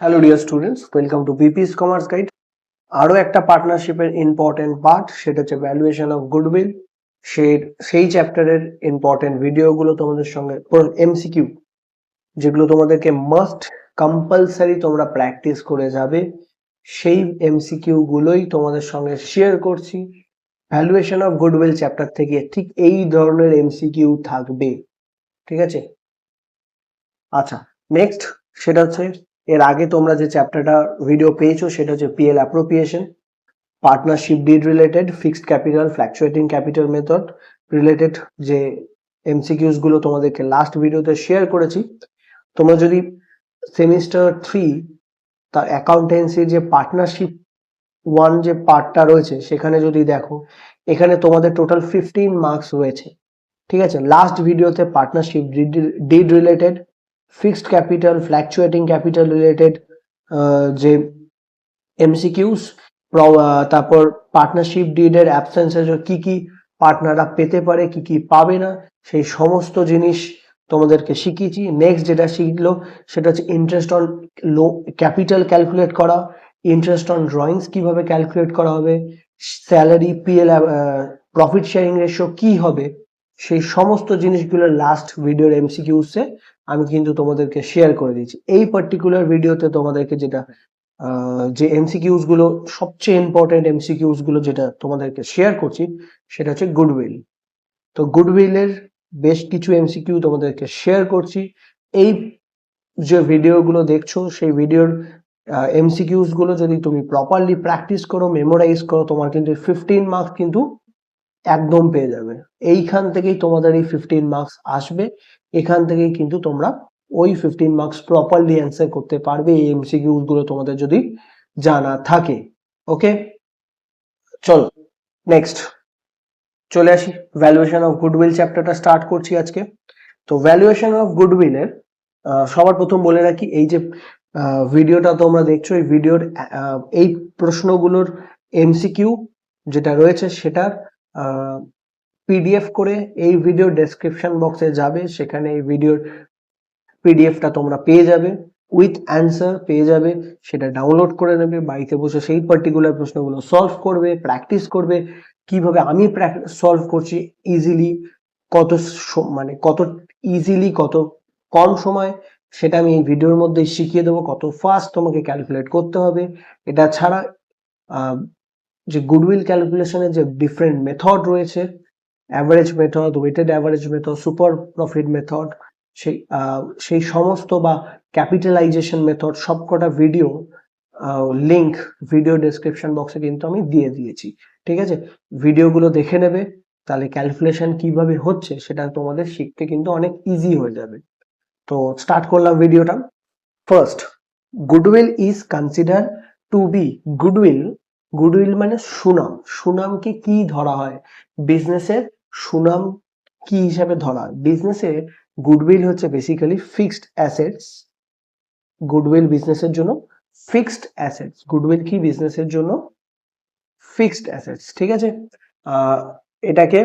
Hello dear students, welcome to বিপিস commerce guide. আরও একটা পার্টনারশিপের ইম্পর্টেন্ট পার্ট, সেটা হচ্ছে ভ্যালুয়েশন অফ গুডউইল। সেই চ্যাপ্টারের ইম্পর্টেন্ট ভিডিওগুলো তোমাদের সঙ্গে, এমসিকিউ যেগুলো তোমাদেরকে মাস্ট কম্পালসারি তোমরা প্র্যাকটিস করে যাবে, সেই এমসিকিউ গুলোই তোমাদের সঙ্গে শেয়ার করছি। ভ্যালুয়েশন অফ গুডউইল চ্যাপ্টার থেকে ঠিক এই ধরনের এমসিকিউ থাকবে, ঠিক আছে? আচ্ছা, নেক্সট সেটা হচ্ছে, এর আগে তোমরা যে চ্যাপ্টারটা ভিডিও পেয়েছো সেটা হচ্ছে PL appropriation, partnership did related, fixed capital, fluctuating capital method related যে এমসিকিউস গুলো তোমাদেরকে লাস্ট ভিডিওতে শেয়ার করেছি। তোমরা যদি সেমিস্টার 3 তার অ্যাকাউন্টেন্সির যে পার্টনারশিপ 1 যে পার্টটা রয়েছে সেখানে যদি দেখো, এখানে তোমাদের টোটাল 15 মার্কস রয়েছে, ঠিক আছে? লাস্ট ভিডিওতে partnership did related, fixed capital, fluctuating capital related যে এমসিকিউস, তারপর পার্টনারশিপ ডিডের অ্যাবসেন্সে কি কি পার্টনাররা পেতে পারে, কি কি পাবে না, সেই সমস্ত জিনিস তোমাদেরকে শিখিয়েছি। নেক্সট যেটা শিখলো সেটা হচ্ছে interest on low capital calculate করা, ইন্টারেস্ট অন ড্রয়িংস কিভাবে ক্যালকুলেট করা হবে, salary, PL, profit sharing ratio কি হবে, সেই সমস্ত জিনিসগুলো লাস্ট ভিডিওর এমসিকিউসে আমি কিন্তু তোমাদেরকে শেয়ার করে দিয়েছি। এই পার্টিকুলার ভিডিওতে তোমাদেরকে যেটা যে এমসিকিউস গুলো, সবচেয়ে ইম্পর্টেন্ট এমসিকিউস গুলো যেটা তোমাদেরকে শেয়ার করছি সেটা হচ্ছে গুডউইল। তো গুডউইলের বেশ কিছু এমসিকিউ তোমাদেরকে শেয়ার করছি। এই যে ভিডিওগুলো দেখছো সেই ভিডিওর এমসিকিউস গুলো যদি তুমি প্রপারলি প্র্যাকটিস করো, মেমোরাইজ করো, তোমার কিন্তু 15 মার্কস কিন্তু একদম পেয়ে যাবে। এইখান থেকেই তোমাদের এই 15 মার্কস আসবে, এখান থেকেই কিন্তু তোমরা ওই 15 মার্কস প্রপারলি অ্যান্সার করতে পারবে এই এমসিকিউ গুলো তোমাদের যদি জানা থাকে। ওকে, চলো নেক্সট চলে আসি, ভ্যালুয়েশন অফ গুডউইল চ্যাপ্টারটা স্টার্ট করছি আজকে। তো ভ্যালুয়েশন অফ গুডউইলের সবার প্রথম বলে রাখি, এই যে ভিডিওটা তোমরা দেখছো, এই ভিডিওর এই প্রশ্নগুলোর এমসিকিউ যেটা রয়েছে সেটার পিডিএফ করে এই ভিডিও ডেসক্রিপশন বক্সে যাবে, সেখানে এই ভিডিওর পিডিএফটা তোমরা পেয়ে যাবে, উইথ অ্যান্সার পেয়ে যাবে। সেটা ডাউনলোড করে নেবে, বাড়িতে বসে সেই পার্টিকুলার প্রশ্নগুলো সলভ করবে, প্র্যাকটিস করবে। কিভাবে আমি সলভ করছি ইজিলি, কত মানে কত ইজিলি, কত কম সময়, সেটা আমি এই ভিডিওর মধ্যে শিখিয়ে দেবো। কত ফাস্ট তোমাকে ক্যালকুলেট করতে হবে। এটা ছাড়া যে গুডউইল ক্যালকুলেশনের যে ডিফারেন্ট মেথড রয়েছে, average method, weighted average method, super profit method, সেই সমস্ত বা ক্যাপিটালাইজেশন মেথড, সবকটা ভিডিও লিংক ভিডিও ডেসক্রিপশন বক্সে কিন্তু আমি দিয়ে দিয়েছি, ঠিক আছে? ভিডিওগুলো দেখে নেবে, তাহলে ক্যালকুলেশন কিভাবে হচ্ছে সেটা তোমাদের শিখতে কিন্তু অনেক ইজি হয়ে যাবে। তো স্টার্ট করলাম ভিডিওটা। First, goodwill is consider to be, goodwill মানে সুনাম। সুনামকে কি ধরা হয়? বিজনেসের সুনাম কি হিসাবে ধরা হয়? বিজনেসে গুডউইল হচ্ছে বেসিক্যালি ফিক্সড অ্যাসেটস। গুডউইল বিজনেসের জন্য ফিক্সড অ্যাসেটস। গুডউইল কি? বিজনেসের জন্য ফিক্সড অ্যাসেটস, ঠিক আছে? এটাকে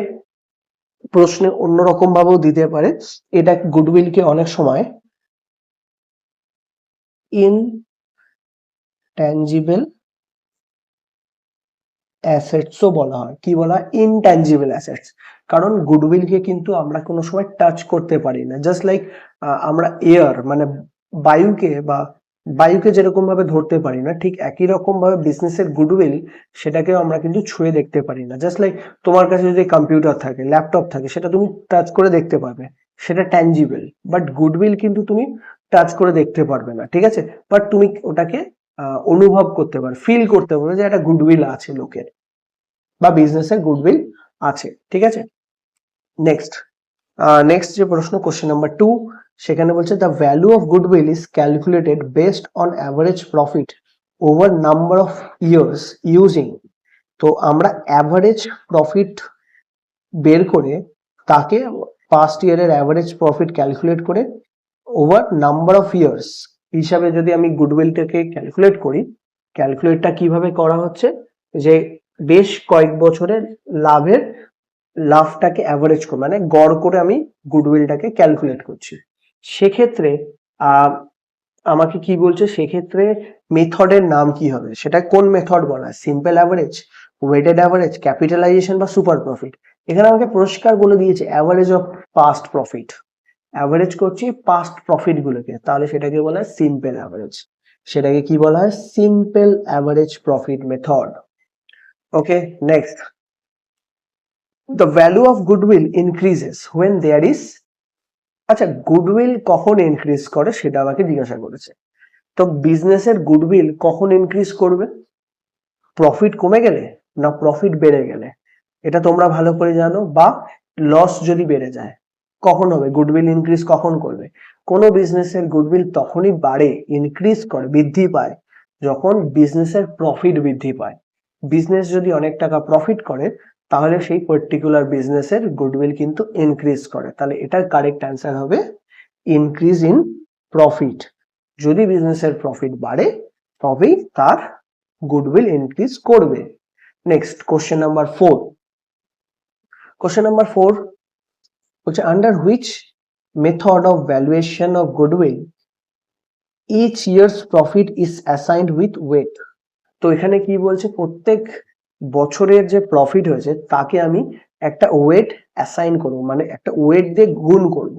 প্রশ্নে অন্যরকম ভাবেও দিতে পারে। এটা গুডউইলকে অনেক সময় ইনট্যাঞ্জিবল অ্যাসেটসও বলা হয়। কি বলা হয়? Intangible assets. কারণ গুডউইলকে কিন্তু আমরা কোনো সময় টাচ করতে পারি না। জাস্ট লাইক আমরা এয়ার মানে বায়ুকে যেরকম ভাবে ধরতে পারি না, ঠিক একই রকম ভাবে বিজনেসের গুডউইল, সেটাকেও আমরা কিন্তু ছুঁয়ে দেখতে পারি না। জাস্ট লাইক তোমার কাছে যদি কম্পিউটার থাকে, ল্যাপটপ থাকে, সেটা তুমি টাচ করে দেখতে পারবে, সেটা ট্যাঞ্জিবল। বাট গুডউইল কিন্তু তুমি টাচ করে দেখতে পারবে না, ঠিক আছে? বাট তুমি ওটাকে অনুভব করতে পারবে, ফিল করতে পারবে যে একটা গুডউইল আছে লোকের বা বিজনেসের গুডউইল আছে, ঠিক আছে? নেক্সট যে প্রশ্ন, কোশ্চেন নাম্বার 2, সেখানে বলছে the value of goodwill is calculated based on average profit over number of years using. তো আমরা অ্যাভারেজ প্রফিট বের করে তাকে পাস্ট ইয়ারের অ্যাভারেজ প্রফিট ক্যালকুলেট করে ওভার নাম্বার অফ ইয়ার্স হিসাবে যদি আমি গুডউইলটাকে ক্যালকুলেট করি, ক্যালকুলেটটা কিভাবে করা হচ্ছে, যে বেশ কয়েক বছরের লাভটাকে অ্যাভারেজ করে, মানে গড় করে আমি গুডউইলটাকে ক্যালকুলেট করছি। সেক্ষেত্রে আমাকে কি বলছে সেক্ষেত্রে মেথডের নাম কি হবে, সেটা কোন মেথড বলা হয়, simple average, weighted average, capitalisation বা সুপার প্রফিট। এখানে আমাকে পরিষ্কার বলে দিয়েছে average of past profit, average করছি পাস্ট প্রফিট গুলোকে, তাহলে সেটাকে বলা হয় সিম্পল অ্যাভারেজ, সেটাকে কি বলা হয় simple average profit method. Okay, next, the value of goodwill increases when there is, আচ্ছা গুডউইল কখন ইনক্রিজ করে সেটা আমাকে জিজ্ঞাসা করেছে। তো বিজনেসের গুডউইল কখন ইনক্রিজ করবে, প্রফিট কমে গেলে না প্রফিট বেড়ে গেলে, এটা তোমরা ভালো করে জানো, বা লস যদি বেড়ে যায় কখন হবে গুডউইল ইনক্রিজ কখন করবে। কোনো বিজনেসের গুডউইল তখনই বাড়ে, ইনক্রিজ করে, বৃদ্ধি পায় যখন বিজনেসের প্রফিট বৃদ্ধি পায়। বিজনেস যদি অনেক টাকা প্রফিট করে তাহলে সেই পার্টিকুলার বিজনেসের গুডউইল কিন্তু ইনক্রিজ করে, তাহলে এটার কারেক্ট অ্যান্সার হবে ইনক্রিজ ইন প্রফিট। যদি বিজনেসের প্রফিট বাড়ে তবেই তার গুডউইল ইনক্রিজ করবে। Next question number 4, question number 4 হচ্ছে under which method of valuation of goodwill each year's profit is assigned with weight. তো এখানে কি বলছে, প্রত্যেক বছরের যে প্রফিট হয়েছে তাকে আমি একটা ওয়েট অ্যাসাইন করব, মানে একটা ওয়েট দিয়ে গুণ করব।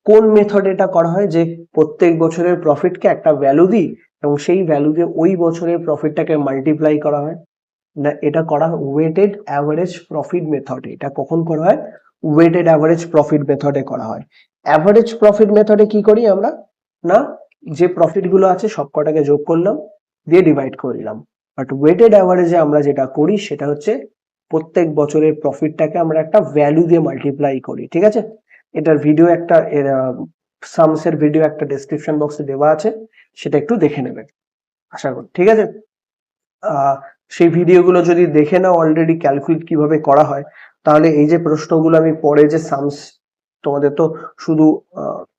কোন মেথডে এটা করা হয়, যে প্রত্যেক বছরের প্রফিটকে একটা ভ্যালু দিই এবং সেই ভ্যালু দিয়ে ওই বছরের প্রফিটটাকে মাল্টিপ্লাই করা হয়, না এটা করা হয় ওয়েটেড অ্যাভারেজ প্রফিট মেথডে। এটা কখন করা হয়, ওয়েটেড অ্যাভারেজ প্রফিট মেথডে করা হয়। অ্যাভারেজ প্রফিট মেথডে কি করি আমরা, না যে প্রফিট গুলো আছে সবকটাকে যোগ করলাম দিয়ে ডিভাইড করে দিলাম, বাট ওয়েটেড অ্যাভারেজে আমরা যেটা করি সেটা হচ্ছে প্রত্যেক বছরের প্রফিটটাকে আমরা একটা ভ্যালু দিয়ে মাল্টিপ্লাই করি। ঠিক আছে, এটার ভিডিও একটা সামসের ভিডিও একটা ডেসক্রিপশন বক্সে দেওয়া আছে, সেটা একটু দেখে নেবেন আশা করি। ঠিক আছে, সেই ভিডিওগুলো যদি দেখে নাও অলরেডি ক্যালকুলেট কিভাবে করা হয়, তাহলে এই যে প্রশ্নগুলো আমি পরে যে সামস, তোমাদের তো শুধু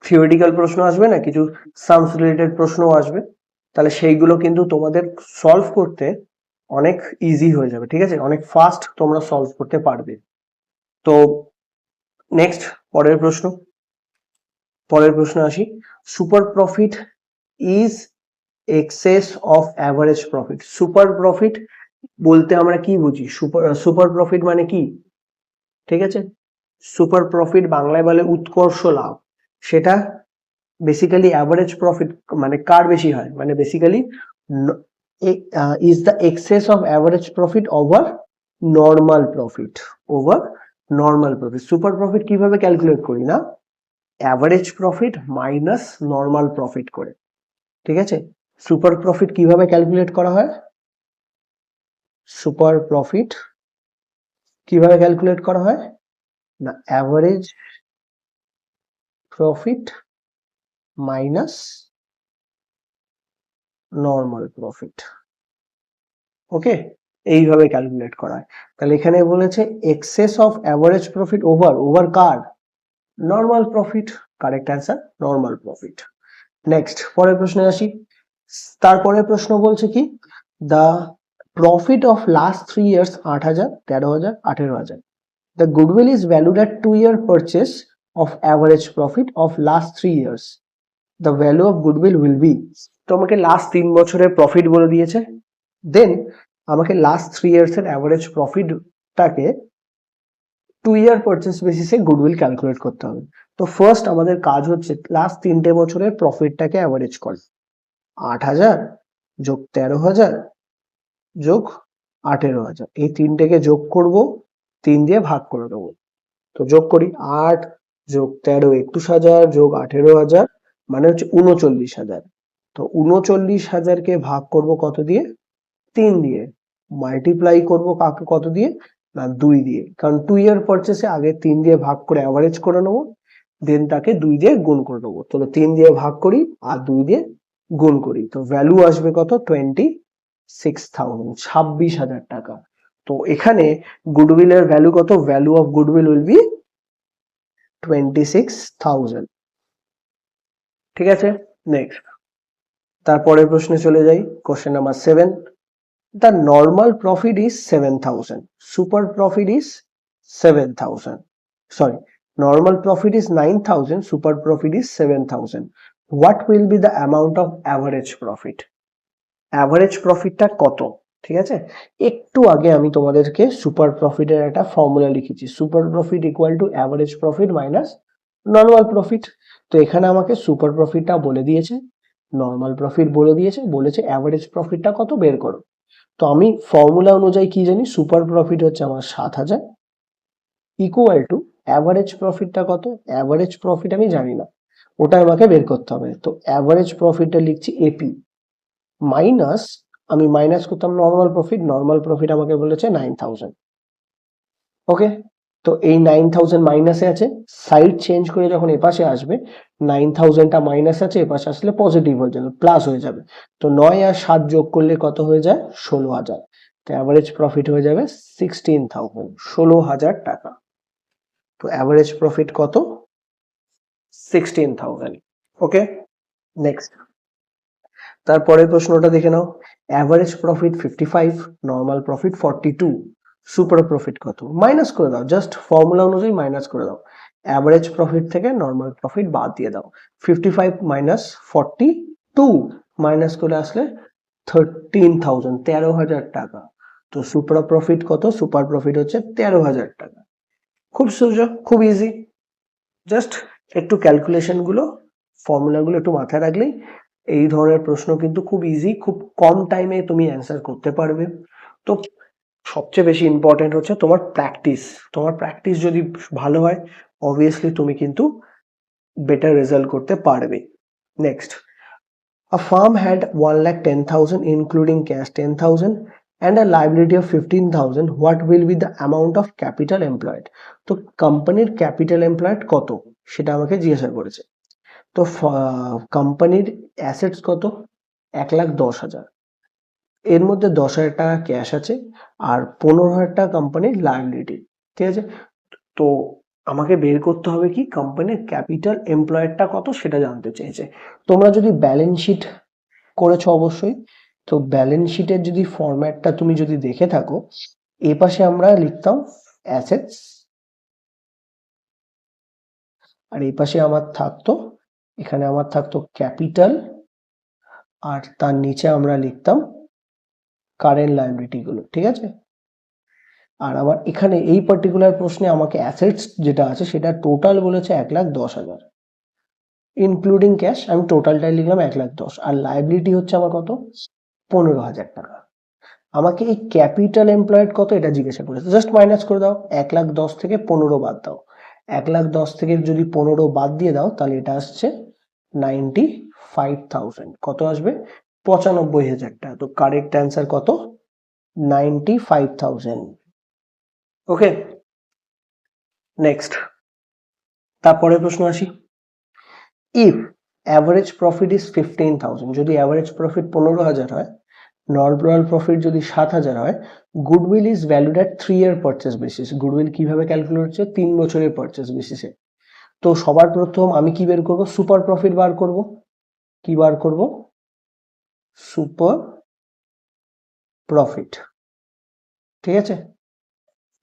থিওরিটিক্যাল প্রশ্ন আসবে না, কিছু সামস রিলেটেড প্রশ্নও আসবে, তাহলে সেইগুলো কিন্তু তোমাদের সলভ করতে অনেক ইজি হয়ে যাবে। ঠিক আছে, অনেক ফাস্ট তোমরা সলভ করতে পারবে। তো নেক্সট পরের প্রশ্ন আসি, super profit is access of average profit. Super profit বলতে আমরা কি বুঝি, সুপার প্রফিট মানে কি, ঠিক আছে, সুপার প্রফিট বাংলায় বলে উৎকর্ষ লাভ, সেটা বেসিক্যালি অ্যাভারেজ প্রফিট মানে কার বেশি হয়, মানে basically is the access of average profit over normal profit, super profit কিভাবে ক্যালকুলেট করি, না average profit minus normal profit করে। ঠিক আছে, সুপার প্রফিট কিভাবে ক্যালকুলেট করা হয়, সুপার প্রফিট কিভাবে ক্যালকুলেট করা হয়, না average profit minus normal profit. Okay, এইভাবে ক্যালকুলেট করা হয়। তাহলে এখানে বলেছে excess of average profit over কার, normal profit, correct answer normal profit. Next পরের প্রশ্নে আসি, তারপরের প্রশ্ন বলছে কি, the profit of last 3 years 8,000, 13,000, 18,000, the goodwill is valued at 2-year purchase of average profit of last 3 years, the value of goodwill will be। তো আমাকে last 3 বছরের প্রফিট বলে দিয়েছে, দেন আমাকে লাস্ট 3 years এর অ্যাভারেজ প্রফিটটাকে 2-year purchase বেসিসে goodwill calculate করতে হবে। তো ফার্স্ট আমাদের কাজ হচ্ছে লাস্ট 3টে বছরের প্রফিটটাকে অ্যাভারেজ করা, 8,000 যোগ 13,000 যোগ 18,000, এই তিনটেকে যোগ করব, 3 দিয়ে ভাগ করে দেবো। তো যোগ করি, 8 যোগ 13 21,000 যোগ 18,000 মানে হচ্ছে 39,000। তো 39,000 কে ভাগ করব কত দিয়ে, 3 দিয়ে, মাল্টিপ্লাই করব কাকে কত দিয়ে, না 2 দিয়ে, কারণ 2-year পারচেসে আগে 3 দিয়ে ভাগ করে অ্যাভারেজ করে নেবো, দেন তাকে 2 দিয়ে গুণ করে দেবো। তো 3 দিয়ে ভাগ করি আর 2 দিয়ে গুণ করি, তো ভ্যালু আসবে কত, 26,000, 26,000 টাকা। তো এখানে গুডউইলের ভ্যালু কত, value of goodwill will be 26,000। ঠিক আছে, নেক্সট তারপরের প্রশ্নে চলে যাই, question number 7, the normal profit is 7,000, super profit is 7,000, sorry, normal profit is 9,000, super profit is 7,000, what will be the amount of average profit, average প্রফিটটা কত, ঠিক আছে। একটু আগে আমি তোমাদেরকে সুপার প্রফিটের একটা ফর্মুলা লিখেছি, super profit equal to average profit minus normal profit. তো এখানে আমাকে সুপার প্রফিটটা বলে দিয়েছে, নর্মাল প্রফিট বলে দিয়েছে, বলেছে অ্যাভারেজ প্রফিটটা কত বের করো। তো আমি ফর্মুলা অনুযায়ী কি জানি, সুপার প্রফিট হচ্ছে আমার 7,000 ইকুয়াল টু অ্যাভারেজ প্রফিটটা কত, অ্যাভারেজ প্রফিট আমি জানি না, ওটা আমাকে বের করতে হবে। তো অ্যাভারেজ প্রফিটটা লিখছি এপি মাইনাস, আমি মাইনাস করতাম নর্মাল প্রফিট, নর্মাল প্রফিট আমাকে বলেছে 9,000। ওকে, তো এই 9,000 মাইনাসে আছে, সাইড চেঞ্জ করে যখন এপাশে আসবে 9,000টা মাইনাস আছে, এপাশে আসলে পজিটিভ হয়ে যাবে, প্লাস হয়ে যাবে। তো 9 আর 7 যোগ করলে কত হয়ে যায়, 16,000। তো অ্যাভারেজ প্রফিট হয়ে যাবে 16,000, 16,000 টাকা। তো অ্যাভারেজ প্রফিট কত, 16,000। ওকে, নেক্সট, তারপরের প্রশ্নটা দেখে নাও। Average profit 55, normal profit 42, super profit কত, মাইনাস করে দাও, জাস্ট ফর্মুলা অনুযায়ী মাইনাস করে দাও। অ্যাভারেজ প্রফিট থেকে নর্মাল প্রফিট বাদ দিয়ে দাও, 55 মাইনাস 42 মাইনাস করে আসলে 13,000, 13,000 টাকা। তো সুপার প্রফিট কত, সুপার প্রফিট হচ্ছে 13,000 টাকা। খুব সোজা, খুব ইজি, জাস্ট একটু ক্যালকুলেশন গুলো, ফর্মুলা গুলো একটু মাথায় রাখলেই এই ধরনের প্রশ্ন কিন্তু খুব ইজি, খুব কম টাইমে তুমি অ্যান্সার করতে পারবে। তো সবচেয়ে বেশি ইম্পর্টেন্ট হচ্ছে তোমার প্র্যাকটিস, তোমার প্র্যাকটিস যদি ভালো হয় অবভিয়াসলি তুমি কিন্তু বেটার রেজাল্ট করতে পারবে। Next, a firm had 1,10,000 including cash 10,000 and a liability of 15,000, what will be the amount of capital employed? তো কোম্পানির ক্যাপিটাল এমপ্লয়েড কত সেটা আমাকে জিজ্ঞাসা করেছে। তো কোম্পানির অ্যাসেটস কত, 1,10,000, এর মধ্যে 10,000 টাকা ক্যাশ আছে আর 15,000 টাকা কোম্পানির লায়াবিলিটি, ঠিক আছে। তো আমাকে বের করতে হবে কি, কোম্পানির ক্যাপিটাল এমপ্লয়েডটা কত সেটা জানতে চেয়েছে। তোমরা যদি ব্যালেন্স শিট করেছো অবশ্যই, তো ব্যালেন্স শিটের যদি ফরম্যাটটা তুমি যদি দেখে থাকো, এ পাশে আমরা লিখতাম অ্যাসেটস আর এই পাশে আমার থাকতো, এখানে আমার থাকতো ক্যাপিটাল আর তার নিচে আমরা লিখতাম কারেন্ট লায়াবিলিটি গুলো, ঠিক আছে। আর আমার এখানে এই পার্টিকুলার প্রশ্নে আমাকে অ্যাসেটস যেটা আছে সেটা টোটাল বলেছে 1,10,000 ইনক্লুডিং ক্যাশ, আমি টোটালটাই লিখলাম 1,10,000, আর লায়াবিলিটি হচ্ছে আমার কত, 15,000 টাকা। আমাকে এই ক্যাপিটাল এমপ্লয়েড কত এটা জিজ্ঞাসা করেছে, জাস্ট মাইনাস করে দাও, 1,10,000 থেকে 15 বাদ দাও, 1,10,000 থেকে যদি 15 বাদ দিয়ে দাও তাহলে এটা আসছে 95,000, কত আসবে, 95,000 টাকা। তো কারেক্ট অ্যান্সার কত, 95,000। ওকে, নেক্সট, তারপরের প্রশ্ন আসি। ইফ অ্যাভারেজ প্রফিট ইজ 15,000, যদি অ্যাভারেজ প্রফিট 15,000 হয়, নর্মাল প্রফিট যদি 7,000 হয়, goodwill is valued at 3 year purchase basis. Goodwill কিভাবে ক্যালকুলেট হচ্ছে, 3 বছরের পারচেস বেসিসে। তো সবার প্রথম আমি কি বের করব, সুপার প্রফিট বার করব। কি বার করব, সুপার প্রফিট, ঠিক আছে।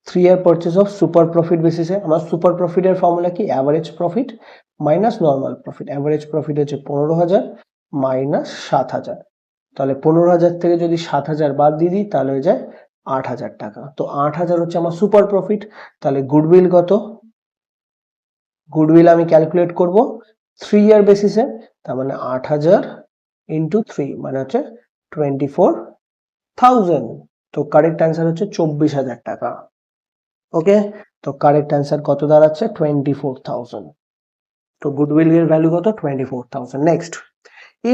3 year purchase of super profit বেসিসে আমার সুপার প্রফিটের ফর্মুলা কি, average profit minus normal profit. Average profit হচ্ছে 15,000 মাইনাস 7,000, তাহলে 15,000 থেকে যদি 7,000 বাদ দিয়ে দিই তাহলে হয়ে যায় 8,000 টাকা। তো 8,000 হচ্ছে আমার সুপার প্রফিট। তাহলে গুডউইল কত, গুডউইল আমি ক্যালকুলেট করব 3 ইয়ার বেসিসে, তার মানে 8,000 ইন্টু 3 মানে হচ্ছে 24,000। তো কারেক্ট অ্যান্সার হচ্ছে 24,000 টাকা। ওকে, তো কারেক্ট অ্যান্সার কত দাঁড়াচ্ছে, 24,000। তো গুডউইল এর ভ্যালু কত, 24,000। Next,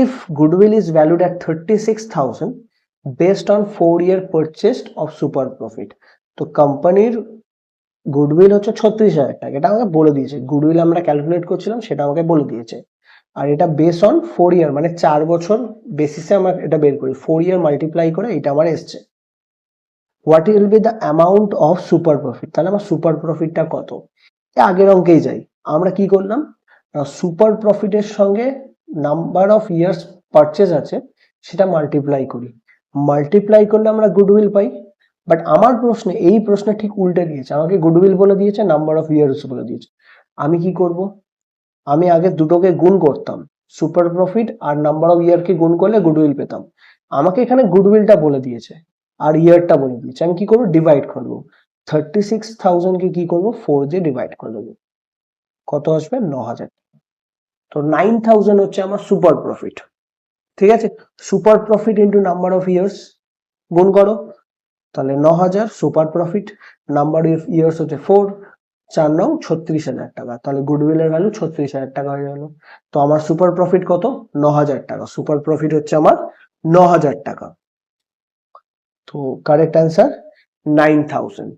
if goodwill is valued at 36,000 based on 4 year purchased of super profit, তো কোম্পানির গুডউইল হচ্ছে 36,000 টাকা, এটা আমাকে বলে দিয়েছে, গুডউইল আমরা ক্যালকুলেট করছিলাম সেটা আমাকে বলে দিয়েছে। আর এটা বেস অন 4 ইয়ার মানে 4 বছর বেসিসে আমরা এটা বের করি, 4 ইয়ার মাল্টিপ্লাই করে এটা আমার এসছে। What will be the amount of super profit, তাহলে আমার সুপার প্রফিটটা কত, আগের অঙ্কেই যাই। আমরা কি করলাম, সুপার প্রফিটের সঙ্গে নাম্বার অফ ইয়ার্স পারচেজ আছে সেটা মাল্টিপ্লাই করি, মাল্টিপ্লাই করলে আমরা গুডউইল পাই। বাট আমার প্রশ্নে, এই প্রশ্নে ঠিক উল্টে দিয়েছে, আমাকে গুডউইল বলে দিয়েছে, নাম্বার অফ ইয়ার্স বলে দিয়েছে। আমি কি করব, আমি আগে দুটোকে গুণ করতাম, সুপার প্রফিট আর নাম্বার অফ ইয়ারকে গুণ করলে গুডউইল পেতাম। আমাকে এখানে গুডউইলটা বলে দিয়েছে আর ইয়ারটা বলে দিয়েছে, আমি কি করবো ডিভাইড করবো। 36,000 কে কি করবো 4 দিয়ে ডিভাইড করে দেবো, কত আসবে 9,000। তো 9,000 হচ্ছে আমার সুপার প্রফিট। ঠিক আছে, super profit into number of years গুণ করো, তাহলে 9,000 super profit, number of years হচ্ছে 4, 4 9 36,000 টাকা, তাহলে গুডউইলের ভ্যালু 36,000 টাকা হয়ে গেল। তো আমার সুপার প্রফিট কত 9,000 টাকা, সুপার প্রফিট হচ্ছে আমার 9,000 টাকা। তো কারেক্ট অ্যান্সার 9,000।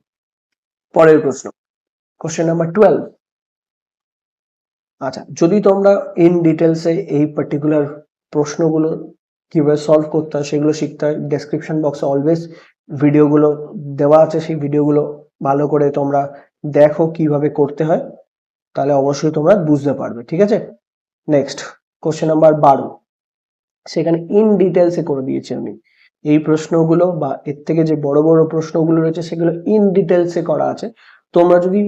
পরের প্রশ্ন, কোশ্চেন নাম্বার 12। আচ্ছা, যদি তোমরা ইন ডিটেলসে এই পার্টিকুলার প্রশ্নগুলো কিভাবে সলভ করতে হয় সেগুলো শিখতে হয়, ডেসক্রিপশন বক্সে অলওয়েজ ভিডিওগুলো দেওয়া আছে, সেই ভিডিওগুলো ভালো করে তোমরা দেখো কিভাবে করতে হয়, তাহলে অবশ্যই তোমরা বুঝতে পারবে। ঠিক আছে, নেক্সট কোশ্চেন নাম্বার 12, সেখানে ইন ডিটেলসে করে দিয়েছি আমি এই প্রশ্নগুলো, বা এর থেকে যে বড় বড় প্রশ্নগুলো রয়েছে সেগুলো ইন ডিটেলসে করা আছে। তোমরা যদি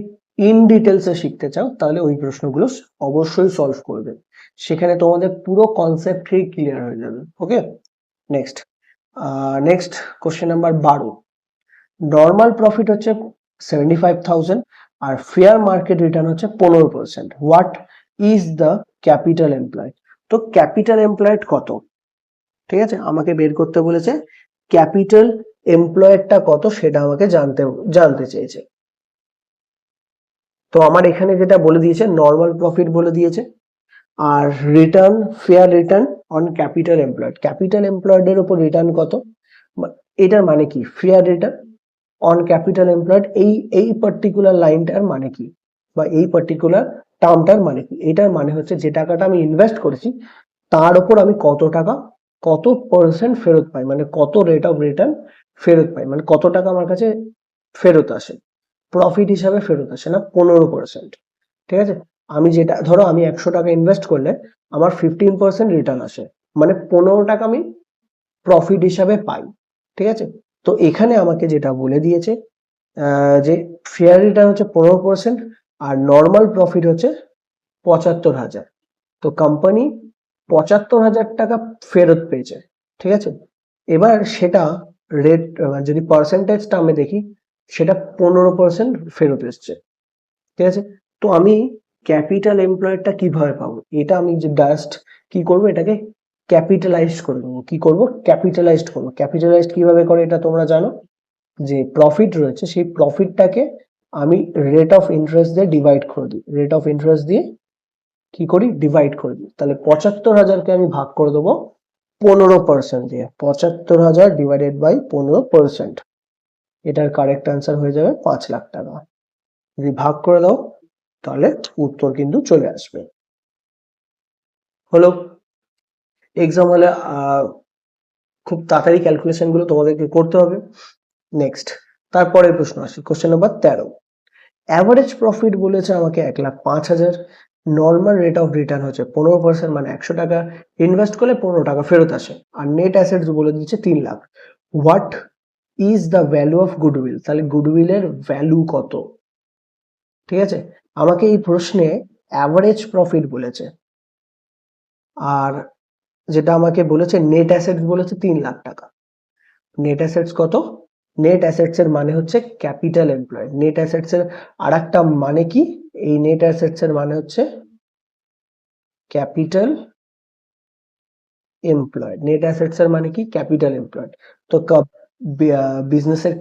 ইন ডিটেলসে শিখতে চাও তাহলে ওই প্রশ্নগুলো অবশ্যই সলভ করবে, সেখানে তোমাদের পুরো কনসেপ্টই ক্লিয়ার হয়ে যাবে। Okay, next question number 12, normal profit হচ্ছে 75,000 আর ফেয়ার মার্কেট রিটার্ন হচ্ছে 15%। What is the capital employed? তো ক্যাপিটাল এমপ্লয়েড কত? ঠিক আছে, আমাকে বের করতে বলেছে ক্যাপিটাল এমপ্লয়েডটা কত, সেটা আমাকে জানতে চেয়েছে। তো আমার এখানে যেটা বলে দিয়েছে নর্মাল প্রফিট বলে দিয়েছে, আর return fair return on capital employed, capital employed এর উপর রিটার্ন কত, এটার মানে কি fair return on capital employed, এই পার্টিকুলার লাইনটার মানে কি, বা এই পার্টিকুলার টার্মটার মানে কি? এটার মানে হচ্ছে যে টাকাটা আমি ইনভেস্ট করেছি তার উপর আমি কত টাকা কত পার্সেন্ট ফেরত পাই, মানে কত রেট অফ রিটার্ন ফেরত পাই, মানে কত টাকা আমার কাছে ফেরত আসে, প্রফিট হিসাবে ফেরত আসে না 15%। ঠিক আছে, আমি যেটা ধরো আমি 100 টাকা ইনভেস্ট করলে আমার 15% রিটার্ন আসে, মানে 15 টাকা আমি প্রফিট হিসাবে পাই। ঠিক আছে, তো এখানে আমাকে যেটা বলে দিয়েছে যে ফেয়ার রিটার্ন হচ্ছে 15% আর নর্মাল প্রফিট হচ্ছে 75,000। তো কোম্পানি 75,000 টাকা ফেরত পেয়েছে। ঠিক আছে, এবার সেটা রেট যদি পার্সেন্টেজ টার্মে দেখি সেটা 15% ফেরত এসছে। ঠিক আছে, তো আমি ক্যাপিটাল এমপ্লয়েডটা কিভাবে পাবো? এটা আমি যে জাস্ট কি করবো, এটাকে ক্যাপিটালাইজড করে দেবো। কি করব? ক্যাপিটালাইজড করবো। ক্যাপিটালাইজড কিভাবে করে এটা তোমরা জানো, যে প্রফিট রয়েছে সেই প্রফিটটাকে আমি রেট অফ ইন্টারেস্ট দিয়ে ডিভাইড করে দিই, রেট অফ ইন্টারেস্ট দিয়ে কি করি ডিভাইড করে দিই। তাহলে 75,000কে আমি ভাগ করে দেবো 15% দিয়ে, 75,000 ডিভাইডেড বাই 15%, এটার কারেক্ট অ্যান্সার হয়ে যাবে 5 লাখ টাকা। যদি ভাগ করে দাও তাহলে উত্তর কিন্তু চলে আসবে। হলো, এক্সাম হলে খুব তাড়াতাড়ি ক্যালকুলেশন গুলো তোমাদেরকে করতে হবে। নেক্সট, তারপরের প্রশ্ন আসি, কোশ্চেন নাম্বার 13। অ্যাভারেজ প্রফিট বলেছে আমাকে 1,05,000, নর্মাল রেট অফ রিটার্ন হচ্ছে 15%, মানে 100 টাকা ইনভেস্ট করলে 15 টাকা ফেরত আসে, আর নেট অ্যাসেটস বলে দিচ্ছে 3 lakh. What is the value of goodwill? তাহলে গুডউইলের ভ্যালু কত? ঠিক আছে, আমাকে এই প্রশ্নে অ্যাভারেজ প্রফিট বলেছে, আর যেটা আমাকে বলেছে নেট অ্যাসেটস বলেছে 3 লাখ টাকা। নেট অ্যাসেটস কত? নেট অ্যাসেটস এর মানে হচ্ছে ক্যাপিটাল এমপ্লয়েড। নেট অ্যাসেটস এর আরেকটা মানে কি? এই নেট অ্যাসেটস এর মানে হচ্ছে ক্যাপিটাল এমপ্লয়েড। নেট অ্যাসেটস এর মানে কি? Capital employed. তো বিজনেসের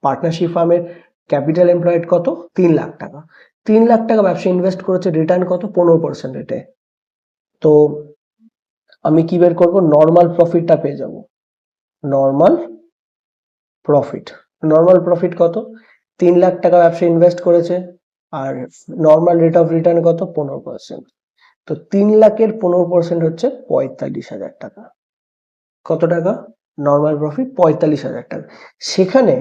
পার্টনারশিপ ফার্মের ক্যাপিটাল এমপ্লয়েড কত? 3 লাখ টাকা। 3 লাখ টাকা ব্যবসা ইনভেস্ট করেছে, রিটার্ন কত? 15% রেটে। তো আমি কি বের করবো? নর্মাল প্রফিটটা পেয়ে যাব। নর্মাল প্রফিট, নর্মাল প্রফিট কত? 3 লাখ টাকা ব্যবসা ইনভেস্ট করেছে, আর নর্মাল রেট অফ রিটার্ন কত? 15%। তো 3 লাখের 15% হচ্ছে 45,000 টাকা। কত টাকা? নর্মাল প্রফিট 45,000 টাকা। সেখানে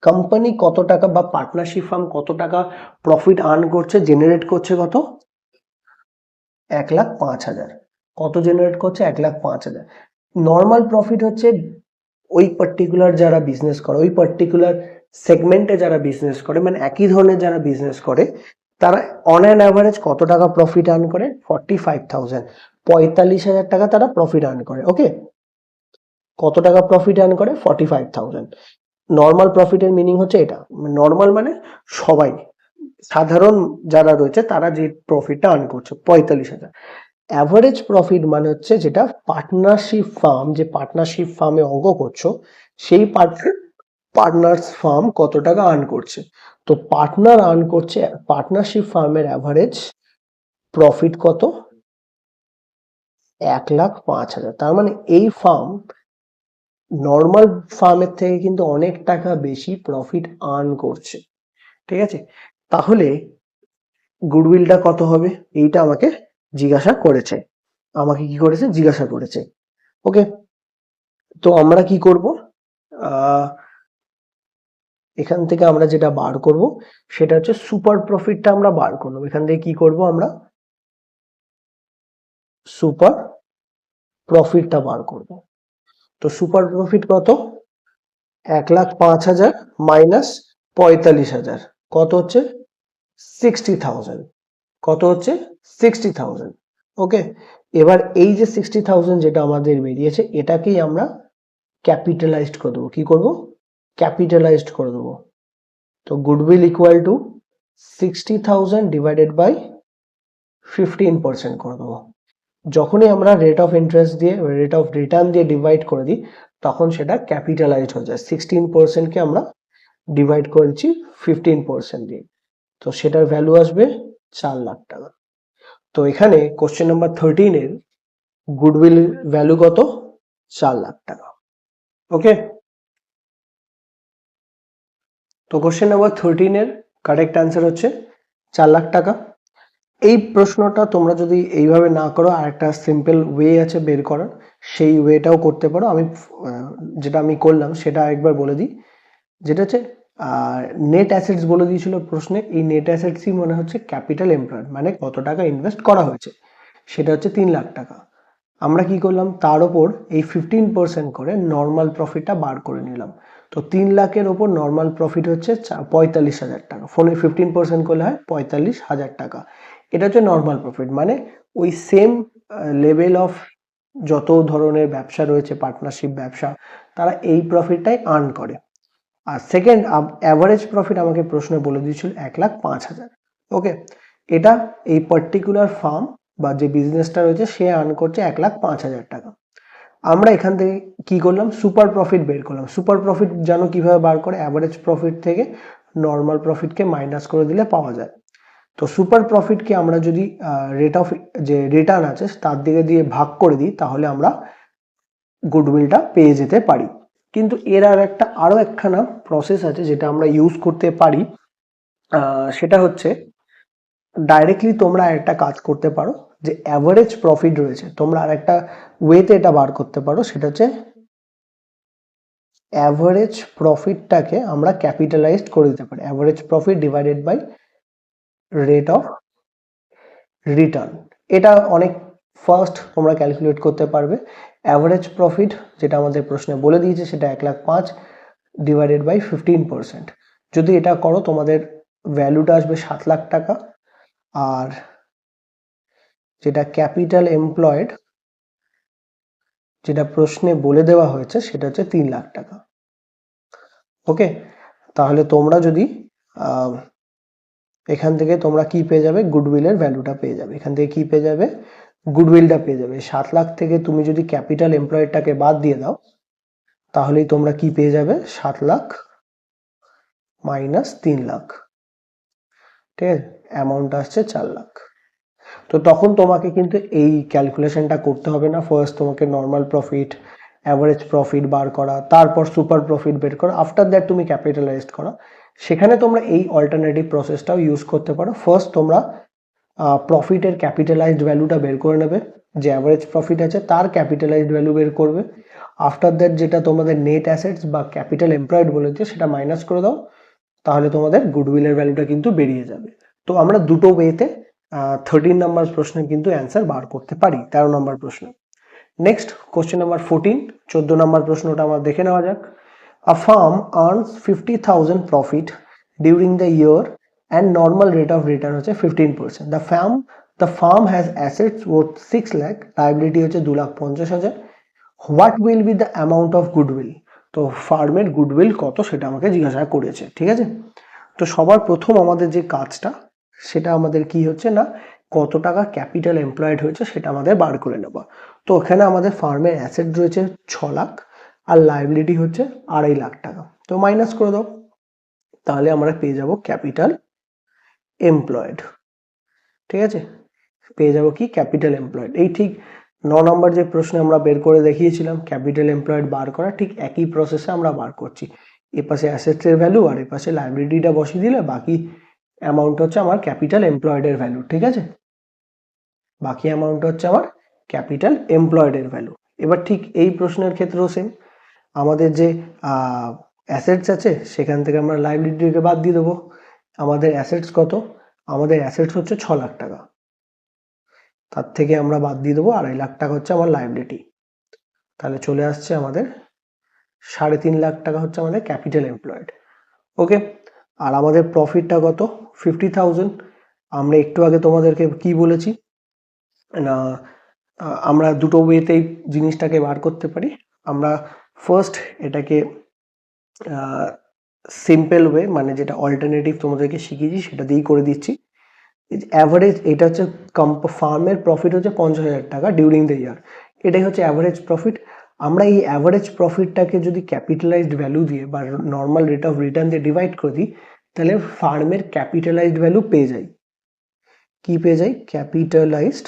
কোম্পানি কত টাকা, বা পার্টনারশিপ ফার্ম কত টাকা প্রফিট আর্ন করছে, জেনারেট করছে কত? 1,05,000। কত জেনারেট করছে? 1,05,000। নর্মাল প্রফিট হচ্ছে ওই পার্টিকুলার যারা বিজনেস করে, ওই পার্টিকুলার সেগমেন্টে যারা বিজনেস করে, মানে একই ধরনের যারা বিজনেস করে, তারা অন অ্যান অ্যাভারেজ কত টাকা প্রফিট আর্ন করে? 45,000। 45,000 টাকা তারা প্রফিট আর্ন করে। ওকে, কত টাকা প্রফিট আর্ন করে? 45,000। নর্মাল প্রফিটের মিনিং হচ্ছে এটা, নর্মাল মানে সবাই সাধারণ যারা রয়েছে তারা যে প্রফিটটা আর্ন করছে 45,000। অ্যাভারেজ প্রফিট মানে হচ্ছে যেটা পার্টনারশিপ ফার্ম, যে পার্টনারশিপ ফার্মে অঙ্ক করছো সেই পার্টনার্স ফার্ম কত টাকা আর্ন করছে। তো পার্টনার আর্ন করছে, পার্টনারশিপ ফার্মের অ্যাভারেজ প্রফিট কত? 1,05,000। তার মানে এই ফার্ম নর্মাল ফার্মের থেকে কিন্তু অনেক টাকা বেশি প্রফিট আর্ন করছে। ঠিক আছে, তাহলে গুডউইলটা কত হবে এইটা আমাকে জিজ্ঞাসা করেছে, জিজ্ঞাসা করেছে। ওকে, তো আমরা কি করব, এখান থেকে আমরা যেটা বার করব সেটা হচ্ছে সুপার প্রফিটটা আমরা বার করব। এখান থেকে কি করব, আমরা সুপার প্রফিটটা বার করব। তো সুপার প্রফিট কত? 1,05,000 মাইনাস 45,000 কত হচ্ছে? 60,000। কত হচ্ছে? 60,000। ওকে, এবার এই যে 60,000 যেটা আমাদের বেরিয়েছে এটাকেই আমরা ক্যাপিটালাইজড করে দেবো। কি করব? ক্যাপিটালাইজড করে দেবো। তো goodwill equal to 60,000 divided by 15% করে দেবো। যখনই আমরা রেট অফ ইন্টারেস্ট দিয়ে, রেট অফ রিটার্ন দিয়ে ডিভাইড করে দিই তখন সেটা ক্যাপিটালাইজড হয়ে যায়। 16%কে আমরা ডিভাইড করে দিচ্ছি 15% দিয়ে, তো সেটার ভ্যালু আসবে 4 লাখ টাকা। তো এখানে কোশ্চেন নাম্বার 13 এর গুডউইল ভ্যালু কত? 4 লাখ টাকা। ওকে, তো কোশ্চেন নাম্বার 13 এর কারেক্ট অ্যান্সার হচ্ছে 4 লাখ টাকা। এই প্রশ্নটা তোমরা যদি এইভাবে না করো, আর একটা সিম্পল ওয়ে আছে বের করার, সেই ওয়েটাও করতে পারো। আমি যেটা আমি করলাম সেটা একবার বলে দিই, যেটা হচ্ছে নেট অ্যাসেটস বলে দিয়েছিল প্রশ্নে। এই নেট অ্যাসেটসই মনে হচ্ছে ক্যাপিটাল এমপ্লয়েড, মানে কত টাকা ইনভেস্ট করা হয়েছে, সেটা হচ্ছে 3 লাখ টাকা। আমরা কি করলাম, তার ওপর এই 15% করে নর্মাল প্রফিটটা বার করে নিলাম। তো 3 লাখের ওপর নর্মাল প্রফিট হচ্ছে 45,000 টাকা। ফোনে 15% করলে হয় 45,000 টাকা। এটা হচ্ছে নর্মাল প্রফিট, মানে ওই সেম লেভেল অফ যত ধরনের ব্যবসা রয়েছে, পার্টনারশিপ ব্যবসা, তারা এই প্রফিটটাই আর্ন করে। আর সেকেন্ড অ্যাভারেজ প্রফিট আমাকে প্রশ্নে বলে দিয়েছিল 1,05,000। ওকে, এটা এই পার্টিকুলার ফার্ম বা যে বিজনেসটা রয়েছে সে আর্ন করছে 1,05,000 টাকা। আমরা এখান থেকে কি করলাম, সুপার প্রফিট বের করলাম। সুপার প্রফিট জানো কিভাবে বার করে? অ্যাভারেজ প্রফিট থেকে নর্মাল প্রফিটকে মাইনাস করে দিলে পাওয়া যায়। তো সুপার প্রফিটকে আমরা যদি রেট অফ যে রিটার্ন আছে তার দিকে দিয়ে ভাগ করে দিই তাহলে আমরা গুডউইলটা পেয়ে যেতে পারি। কিন্তু এর আরো একখানা প্রসেস আছে যেটা আমরা ইউজ করতে পারি, সেটা হচ্ছে ডাইরেক্টলি তোমরা একটা কাজ করতে পারো, যে অ্যাভারেজ প্রফিট রয়েছে তোমরা আর একটা ওয়েতে এটা বার করতে পারো, সেটা হচ্ছে অ্যাভারেজ প্রফিটটাকে আমরা ক্যাপিটালাইজড করে দিতে পারি। Average profit divided by rate of return, এটা অনেক ফার্স্ট তোমরা ক্যালকুলেট করতে পারবে। অ্যাভারেজ প্রফিট যেটা আমাদের প্রশ্নে বলে দিয়েছে সেটা 1,05,000 ডিভাইডেড বাই 15%। যদি এটা করো তোমাদের ভ্যালুটা আসবে 7 লাখ টাকা। আর যেটা ক্যাপিটাল এমপ্লয়েড যেটা প্রশ্নে বলে দেওয়া হয়েছে সেটা হচ্ছে 3 লাখ টাকা। ওকে, তাহলে তোমরা যদি এখান থেকে তোমরা কি পেয়ে যাবে, গুডউইলের ভ্যালুটা পেয়ে যাবে। এখান থেকে কি পেয়ে যাবে, গুডউইলটা পেয়ে যাবে। 7 লাখ থেকে তুমি যদি ক্যাপিটাল এমপ্লয়েডটাকে বাদ দিয়ে দাও তাহলেই তোমরা কি পেয়ে যাবে, 7 লাখ মাইনাস 3 লাখ। ঠিক আছে, অ্যামাউন্ট আসছে 4 লাখ। তো তখন তোমাকে কিন্তু এই ক্যালকুলেশনটা করতে হবে না। ফার্স্ট তোমাকে নর্মাল প্রফিট, অ্যাভারেজ প্রফিট বার করা, তারপর সুপার প্রফিট বের করা, আফটার দ্যাট তুমি ক্যাপিটালাইজড করা। সেখানে তোমরা এই অল্টারনেটিভ প্রসেসটাও ইউজ করতে পারো। ফার্স্ট তোমরা প্রফিটের ক্যাপিটালাইজড ভ্যালুটা বের করে নেবে, যে অ্যাভারেজ প্রফিট আছে তার ক্যাপিটালাইজড ভ্যালু বের করবে। আফটার দ্যাট যেটা তোমাদের নেট অ্যাসেটস বা ক্যাপিটাল এমপ্লয়েড বলেছে সেটা মাইনাস করে দাও, তাহলে তোমাদের গুডউইলের ভ্যালুটা কিন্তু বেরিয়ে যাবে। তো আমরা দুটো ওয়েতে 13 নাম্বার প্রশ্নে কিন্তু অ্যান্সার বার করতে পারি 13 নম্বর প্রশ্ন। নেক্সট কোশ্চেন নাম্বার 14, 14 নাম্বার প্রশ্নটা আমরা দেখে নেওয়া যাক। A firm earns 50,000 profit during the year and normal rate of return হচ্ছে 15%. The firm the farm has assets worth 6 lakh, liability হচ্ছে 2,50,000। What will be the amount of goodwill? তো ফার্মের goodwill কত সেটা আমাকে জিজ্ঞাসা করেছে, ঠিক আছে। তো সবার প্রথম আমাদের যে কাজটা সেটা আমাদের কি হচ্ছে না, কত টাকা ক্যাপিটাল এমপ্লয়েড হয়েছে সেটা আমাদের বার করে নেব। তো এখানে আমাদের ফার্মের অ্যাসেট রয়েছে 6 লাখ আর লায়াবিলিটি হচ্ছে 2.5 লাখ টাকা। তো মাইনাস করে দাও, তাহলে আমরা পেয়ে যাব ক্যাপিটাল এমপ্লয়েড, ঠিক আছে। পেয়ে যাব কি ক্যাপিটাল এমপ্লয়েড। এই ঠিক 9 নম্বর যে প্রশ্নে আমরা বের করে দেখিয়েছিলাম ক্যাপিটাল এমপ্লয়েড বার করা, ঠিক একই প্রসেসে আমরা বার করছি। এপাশে অ্যাসেটস এর ভ্যালু আর এপাশে লায়াবিলিটিটা বসিয়ে দিলে বাকি অ্যামাউন্ট হচ্ছে আমার ক্যাপিটাল এমপ্লয়েড এর ভ্যালু, ঠিক আছে। বাকি অ্যামাউন্ট হচ্ছে আমার ক্যাপিটাল এমপ্লয়েড এর ভ্যালু। এবার ঠিক এই প্রশ্নের ক্ষেত্রেও সেম, আমাদের যে অ্যাসেটস আছে সেখান থেকে আমরা লায়াবিলিটিকে বাদ দিয়ে দেবো। আমাদের অ্যাসেটস কত? আমাদের অ্যাসেটস হচ্ছে 6 লাখ টাকা, তার থেকে আমরা বাদ দিয়ে দেবো 2.5 লাখ টাকা হচ্ছে আমার লায়াবিলিটি। তাহলে চলে আসছে আমাদের 3.5 লাখ টাকা হচ্ছে আমাদের ক্যাপিটাল এমপ্লয়েড। ওকে, আর আমাদের প্রফিটটা কত? 50,000। আমরা একটু আগে তোমাদেরকে কি বলেছি না, আমরা দুটো ওয়েতেই জিনিসটাকে বার করতে পারি। আমরা ফার্স্ট এটাকে সিম্পল ওয়ে, মানে যেটা অল্টারনেটিভ তোমাদেরকে শিখিয়েছি সেটা দিয়েই করে দিচ্ছি। অ্যাভারেজ, এটা হচ্ছে ফার্মের প্রফিট হচ্ছে 50,000 টাকা ডিউরিং দ্য ইয়ার, এটাই হচ্ছে অ্যাভারেজ প্রফিট। আমরা এই অ্যাভারেজ প্রফিটটাকে যদি ক্যাপিটালাইজড ভ্যালু দিয়ে বা নর্মাল রেট অফ রিটার্ন দিয়ে ডিভাইড করে দিই, তাহলে ফার্মের ক্যাপিটালাইজড ভ্যালু পেয়ে যাই। কি পেয়ে যাই? ক্যাপিটালাইজড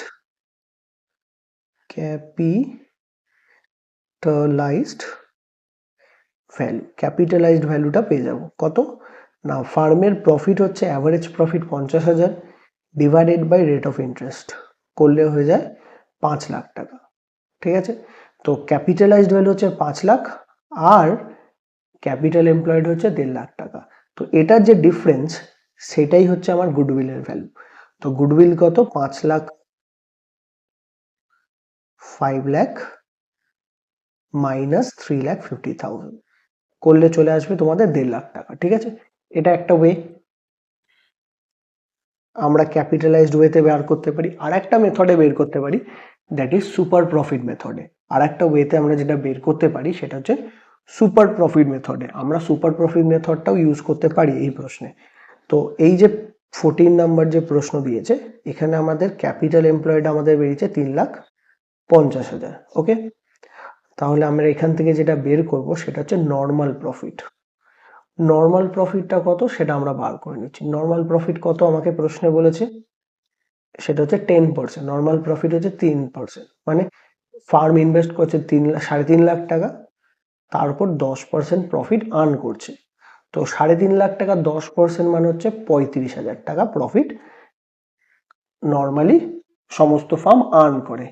ভ্যালু, ক্যাপিটালাইজড ভ্যালুটা পেয়ে যাব কত না, ফার্মের প্রফিট হচ্ছে average profit 50,000 divided by rate of interest করলে হয়ে যায় 5 লাখ টাকা, ঠিক আছে। তো ক্যাপিটালাইজড ভ্যালু হচ্ছে 5 লাখ আর ক্যাপিটাল এমপ্লয়েড হচ্ছে 1.5 লাখ টাকা। তো এটার যে ডিফারেন্স সেটাই হচ্ছে আমার গুডউইলের ভ্যালু। তো গুডউইল কত? 5 লাখ 5 লাখ মাইনাস 3,50,000 করলে চলে আসবে তোমাদের 1.5 লাখ টাকা, ঠিক আছে। এটা একটা ওয়ে আমরা ক্যাপিটালাইজড ওয়েতে বের করতে পারি। আর একটা মেথডে বের করতে পারি, দ্যাট ইজ সুপার প্রফিট মেথডে। আর একটা ওয়েতে আমরা যেটা বের করতে পারি সেটা হচ্ছে সুপার প্রফিট মেথডে। আমরা সুপার প্রফিট মেথডটাও ইউজ করতে পারি এই প্রশ্নে। তো এই যে 14 নাম্বার যে প্রশ্ন দিয়েছে, এখানে আমাদের ক্যাপিটাল এমপ্লয়েড আমাদের বেরিয়েছে 3,50,000। ওকে, তাহলে আমরা এখান থেকে যেটা বের করব সেটা হচ্ছে নর্মাল প্রফিট। নর্মাল প্রফিটটা কত সেটা আমরা বার করে নিচ্ছি। নর্মাল প্রফিট কত আমাকে প্রশ্নে বলেছে, সেটা হচ্ছে 10%। নর্মাল প্রফিট হচ্ছে 3%, মানে ফার্ম ইনভেস্ট করছে 3.5 লাখ টাকা, তারপর 10% প্রফিট আর্ন করছে। তো 3.5 লাখ টাকা 10% মানে হচ্ছে 35,000 টাকা প্রফিট নর্মালি সমস্ত ফার্ম আর্ন করে।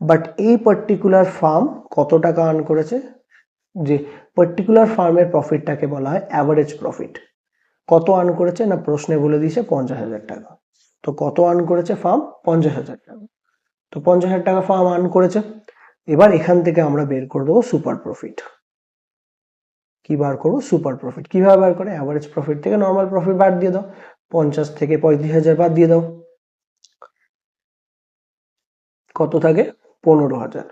বাট এই পার্টিকুলার ফার্ম কত টাকা আর্ন করেছে? যে পার্টিকুলার ফার্মের প্রফিটটাকে বলা হয় অ্যাভারেজ প্রফিট। কত আর্ন করেছে না, প্রশ্নে বলে দিয়েছে 50,000 টাকা। তো কত আর্ন করেছে ফার্ম? 50,000 টাকা। তো 50,000 টাকা ফার্ম আর্ন করেছে। এবার এখান থেকে আমরা বের করে দেবো সুপার প্রফিট। কি বার করবো? Super profit. কিভাবে বার করে? অ্যাভারেজ প্রফিট থেকে নর্মাল প্রফিট বাদ দিয়ে দাও, 50 থেকে 35,000 বাদ দিয়ে দাও, কত থাকে? 15,000।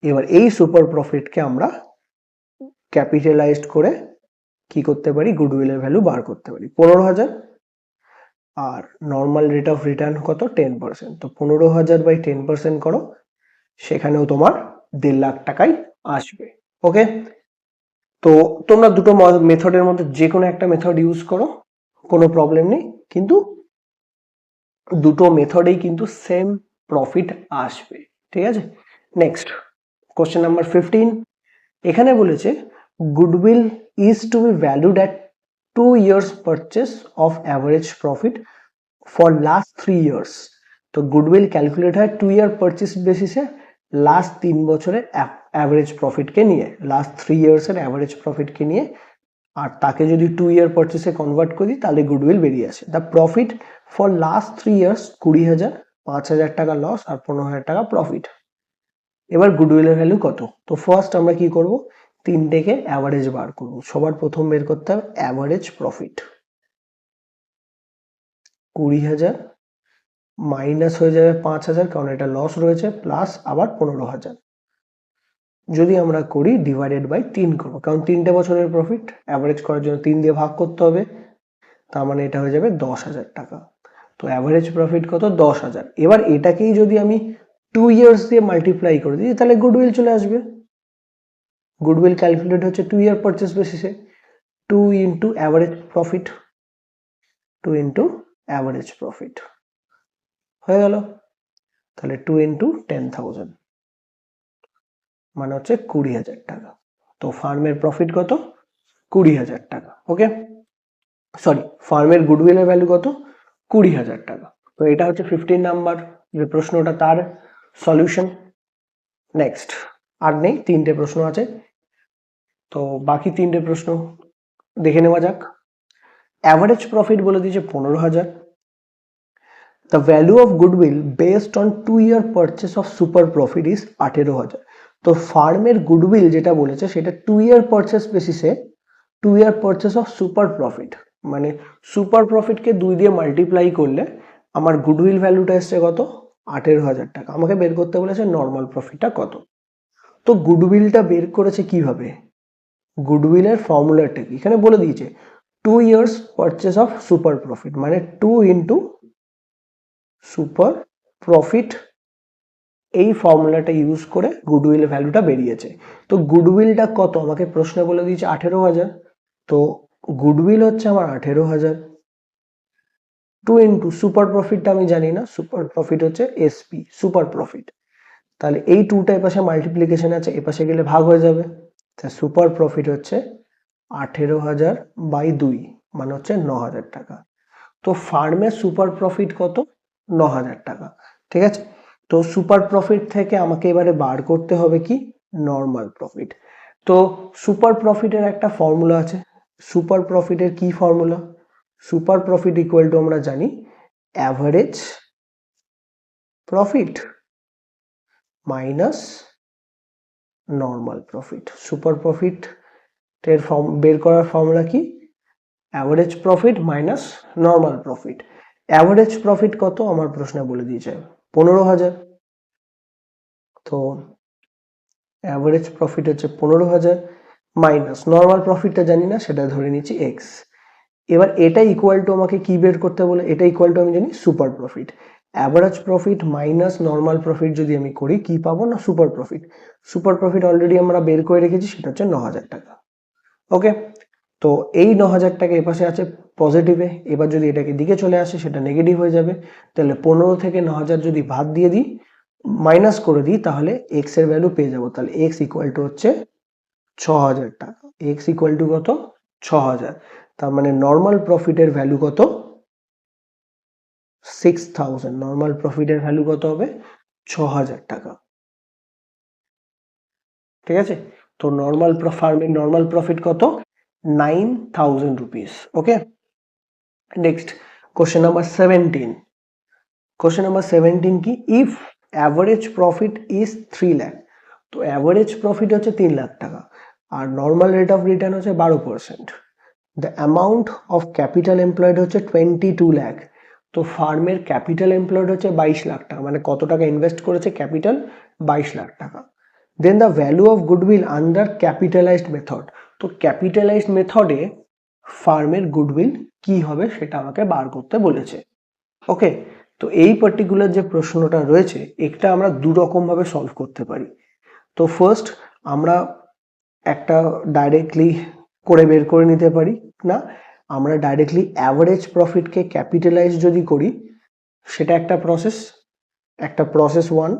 এবার এই সুপার প্রফিটকে আমরা ক্যাপিটালাইজড করে কি করতে পারি? গুডউইলের ভ্যালু বার করতে পারি। 15,000 আর নর্মাল রেট অফ রিটার্ন কত? 10%। তো 15,000 বাই 10% করো, সেখানেও তোমার 1.5 লাখ টাকাই আসবে। ওকে, তো তোমরা দুটো মেথডের মধ্যে যে কোনো একটা মেথড ইউজ করো, কোনো প্রবলেম নেই, কিন্তু দুটো মেথডেই কিন্তু সেম প্রফিট আসবে, ঠিক আছে। নেক্সট কোশ্চেন নাম্বার 15, এখানে বলেছে goodwill is to be valued at 2 years purchase of average profit for last 3 years। তো গুডউইল ক্যালকুলেট হয় 2 year purchase বেসিসে লাস্ট 3 বছরের অ্যাভারেজ প্রফিটকে নিয়ে, লাস্ট 3 years এর অ্যাভারেজ প্রফিটকে নিয়ে, আর তাকে যদি 2 year purchase কনভার্ট করি তাহলে গুডউইল বেরিয়ে আসে। The profit for last 3 years 20,000, 5,000 টাকা লস আর 15,000 টাকা প্রফিট। এবার গুডউইলের ভ্যালু কত? তো ফার্স্ট আমরা কি করব? তিনটেকে অ্যাভারেজ বার করব। সবার প্রথম বের করতে হবে অ্যাভারেজ প্রফিট, 20,000 মাইনাস হয়ে যাবে 5,000, কারণ এটা লস রয়েছে, প্লাস আবার 15,000 যদি আমরা করি ডিভাইডেড বাই 3 করবো, কারণ 3টে বছরের প্রফিট অ্যাভারেজ করার জন্য 3 দিয়ে ভাগ করতে হবে, তার মানে এটা হয়ে যাবে 10,000 টাকা। তো অ্যাভারেজ প্রফিট কত? 10,000। এবার এটাকেই যদি আমি 2 ইয়ার্স দিয়ে মাল্টিপ্লাই করে দিই তাহলে গুডউইল চলে আসবে। গুডউইল ক্যালকুলেট হচ্ছে 2 ইয়ার পারচেস বেসিসে, 2 into average profit, 2 into average profit হয়ে গেল। তাহলে 2 ইন্টু 10,000 মানে হচ্ছে 20,000 টাকা। তো ফার্মের প্রফিট কত? 20,000 টাকা। ওকে, সরি, ফার্মের গুডউইলের ভ্যালু কত? 20,000 টাকা। তো এটা হচ্ছে 15 নাম্বার যে প্রশ্নটা, তার সলিউশন। নেক্সট, আর নেই, 3টে প্রশ্ন আছে, তো বাকি 3টে প্রশ্ন দেখে নেওয়া যাক। অ্যাভারেজ প্রফিট বলে দিয়েছে 15,000। The value of goodwill based on 2 year purchase of super profit is 18,000। তো ফার্মের গুডউইল যেটা বলেছে সেটা 2 ইয়ার পারচেস বেসিসে, 2 year purchase of super profit, মানে সুপার প্রফিটকে 2 দিয়ে মাল্টিপ্লাই করলে আমার গুডউইল ভ্যালুটা এসছে কত? 18,000 টাকা। আমাকে বের করতে বলেছে নর্মাল প্রফিটটা কত। তো গুডউইলটা বের করেছে কিভাবে? গুডউইলের ফর্মুলাটা কি এখানে বলে দিয়েছে, 2 years purchase of super profit মানে 2 ইন্টু সুপার প্রফিট, এই ফর্মুলাটা ইউজ করে গুডউইল ভ্যালুটা বেরিয়েছে। তো গুডউইলটা কত আমাকে প্রশ্নে বলে দিয়েছে? 18,000। তো গুডউইল হচ্ছে আমার 18,000, 2 ইন্টু সুপার প্রফিটটা আমি জানি না, সুপার প্রফিট হচ্ছে এসপি, সুপার প্রফিট। তাহলে এই 2টা এপাশে মাল্টিপ্লিকেশন আছে, এপাশে গেলে ভাগ হয়ে যাবে। তাহলে সুপার প্রফিট হচ্ছে 18,000 বাই 2 মানে হচ্ছে 9,000 টাকা। তো ফার্মের সুপার প্রফিট কত? 9,000 টাকা। ঠিক আছে, তো সুপার প্রফিট থেকে আমাকে এবারে বার করতে হবে কি? Normal profit. তো সুপার প্রফিটের একটা ফর্মুলা আছে। সুপার প্রফিটের কি formula? Super profit equal to আমরা জানি average profit minus normal profit. Super profit এর বের করার ফর্মুলা কি? Average profit minus normal profit. Average profit কত আমার প্রশ্নে বলে দিয়েছে? 15,000। তো অ্যাভারেজ প্রফিট হচ্ছে 15,000 মাইনাস নর্মাল প্রফিটটা জানি না, সেটা ধরে নিচ্ছি এক্স। এবার এটা ইকুয়াল টু আমাকে কি বের করতে বলে? এটা ইকুয়াল টু আমি জানি super profit. Average profit minus normal profit যদি আমি করি কি পাবো? না super profit. Super profit already আমরা বের করে রেখেছি, সেটা হচ্ছে 9,000 টাকা। ওকে, তো এই 9,000 টাকা এপাশে আছে পজিটিভে, এবার যদি এটাকে দিকে চলে আসে সেটা নেগেটিভ হয়ে যাবে। তাহলে 15 থেকে 9,000 যদি বাদ দিয়ে দিই, মাইনাস করে দিই, তাহলে এক্স এর ভ্যালু পেয়ে যাবো। তাহলে এক্স ইকুয়াল টু হচ্ছে 6,000 টাকা। এক্স ইকুয়াল টু কত? 6,000। তার মানে নর্মাল প্রফিটের ভ্যালু কত? 6,000। নর্মাল প্রফিটের ভ্যালু কত হবে? 6,000 টাকা। ঠিক আছে, তো নর্মাল ফার্মের নর্মাল প্রফিট কত? 9,000 rupees. Okay, next question number 17। Question number 17 কি? If average profit is 3 lakh. তো অ্যাভারেজ প্রফিট হচ্ছে 3 লাখ টাকা, আর নর্মাল রেট অফ রিটার্ন হচ্ছে 12%। The amount of capital employed হচ্ছে 22 লাখ। তো ফার্মের ক্যাপিটাল এমপ্লয়েড হচ্ছে 22 লাখ টাকা, মানে কত টাকা ইনভেস্ট করেছে? ক্যাপিটাল 22 লাখ টাকা। Then the value of goodwill under capitalized method. তো ক্যাপিটালাইজড মেথডে ফার্মের গুডউইল কি হবে সেটা আমাকে বার করতে বলেছে। ওকে, তো এই পার্টিকুলার যে প্রশ্নটা রয়েছে এটা আমরা দু রকম ভাবে সলভ করতে পারি। তো ফার্স্ট আমরা একটা ডাইরেক্টলি করে বের করে নিতে পারি, না আমরা ডাইরেক্টলি অ্যাভারেজ প্রফিটকে ক্যাপিটালাইজ যদি করি সেটা একটা প্রসেস, একটা প্রসেস 1,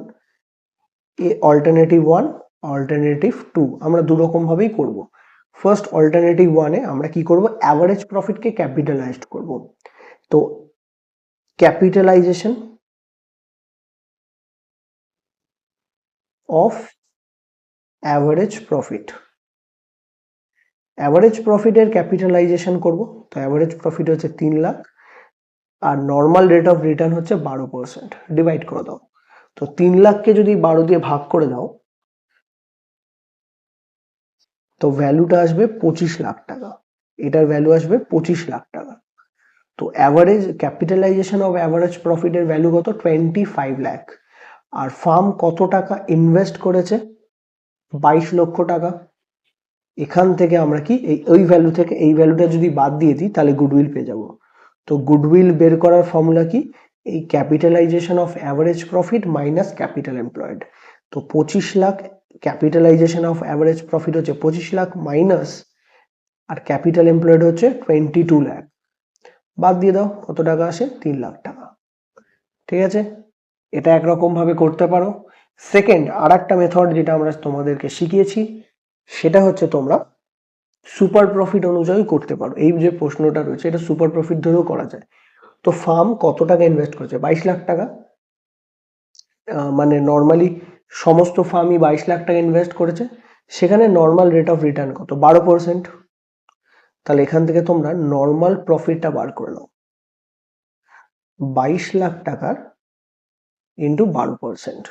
অল্টারনেটিভ 1, অল্টারনেটিভ 2, আমরা দু রকম ভাবেই করব। ফার্স্ট অল্টারনেটিভ 1 এ আমরা কি করব? অ্যাভারেজ প্রফিটকে ক্যাপিটালাইজড করব। তো capitalization of average profit, average প্রফিটের ক্যাপিটালাইজেশন করব। তো অ্যাভারেজ প্রফিট হচ্ছে 3 লাখ, আর নর্মাল রেট অফ রিটার্ন হচ্ছে 12%। ডিভাইড করে দাও। তো 3 লাখকে যদি 12 দিয়ে ভাগ করে দাও তো ভ্যালুটা আসবে 25 লাখ টাকা। এটার ভ্যালু আসবে 25 লাখ টাকা। তো অ্যাভারেজ ক্যাপিটালাইজেশন অফ অ্যাভারেজ প্রফিটের ভ্যালু কত? 25 লাখ। আর ফার্ম কত টাকা ইনভেস্ট করেছে? 22 লক্ষ টাকা। এখান থেকে আমরা কি ওই ভ্যালু থেকে এই ভ্যালুটা যদি বাদ দিয়ে দিই তাহলে গুডউইল পেয়ে যাব। তো গুডউইল বের করার ফর্মুলা কি? এই capitalisation of average profit minus capital employed. তো 25 lakh capitalisation of average profit হচ্ছে 25 লাখ মাইনাস, আর ক্যাপিটাল এমপ্লয়েড হচ্ছে 22 লাখ। বাদ দিয়ে দাও, কত টাকা আসে? 3 লাখ টাকা। ঠিক আছে, এটা একরকম ভাবে করতে পারো। সেকেন্ড আর একটা মেথড যেটা আমরা তোমাদেরকে শিখিয়েছি সেটা হচ্ছে তোমরা সুপার প্রফিট অনুযায়ী করতে পারো। এই যে প্রশ্নটা রয়েছে এটা সুপার প্রফিট ধরেও করা যায়। তো ফার্ম কত টাকা ইনভেস্ট করেছে? 22 লাখ টাকা। মানে নর্মালি সমস্ত ফার্মই 22 লাখ টাকা ইনভেস্ট করেছে, সেখানে নর্মাল রেট অফ রিটার্ন কত? 12%। তাহলে এখান থেকে তোমরা নর্মাল প্রফিটটা বার করে নাও। 22 লাখ টাকার ইন্টু 12%।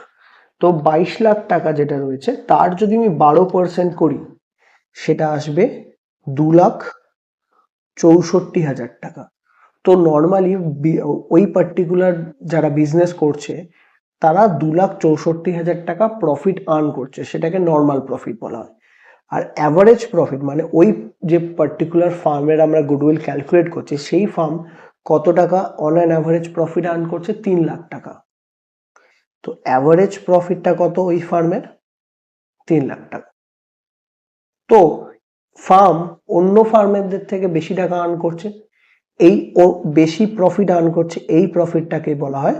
তো 22 লাখ টাকা যেটা রয়েছে তার যদি আমি 12% করি সেটা আসবে 2,64,000 টাকা। তো নর্মালি ওই পার্টিকুলার যারা বিজনেস করছে তারা 2,64,000 টাকা প্রফিট আর্ন করছে, সেটাকে নর্মাল প্রফিট বলা হয়। আর অ্যাভারেজ প্রফিট মানে ওই যে পার্টিকুলার ফার্মের আমরা গুডউইল ক্যালকুলেট করছি সেই ফার্ম কত টাকা on an average profit earn করছে? 3 লাখ টাকা। তো অ্যাভারেজ প্রফিটটা কত ওই ফার্মের? 3 লাখ টাকা। তো ফার্ম অন্য ফার্মেরদের থেকে বেশি টাকা আর্ন করছে, এই ও বেশি প্রফিট আর্ন করছে, এই প্রফিটটাকে বলা হয়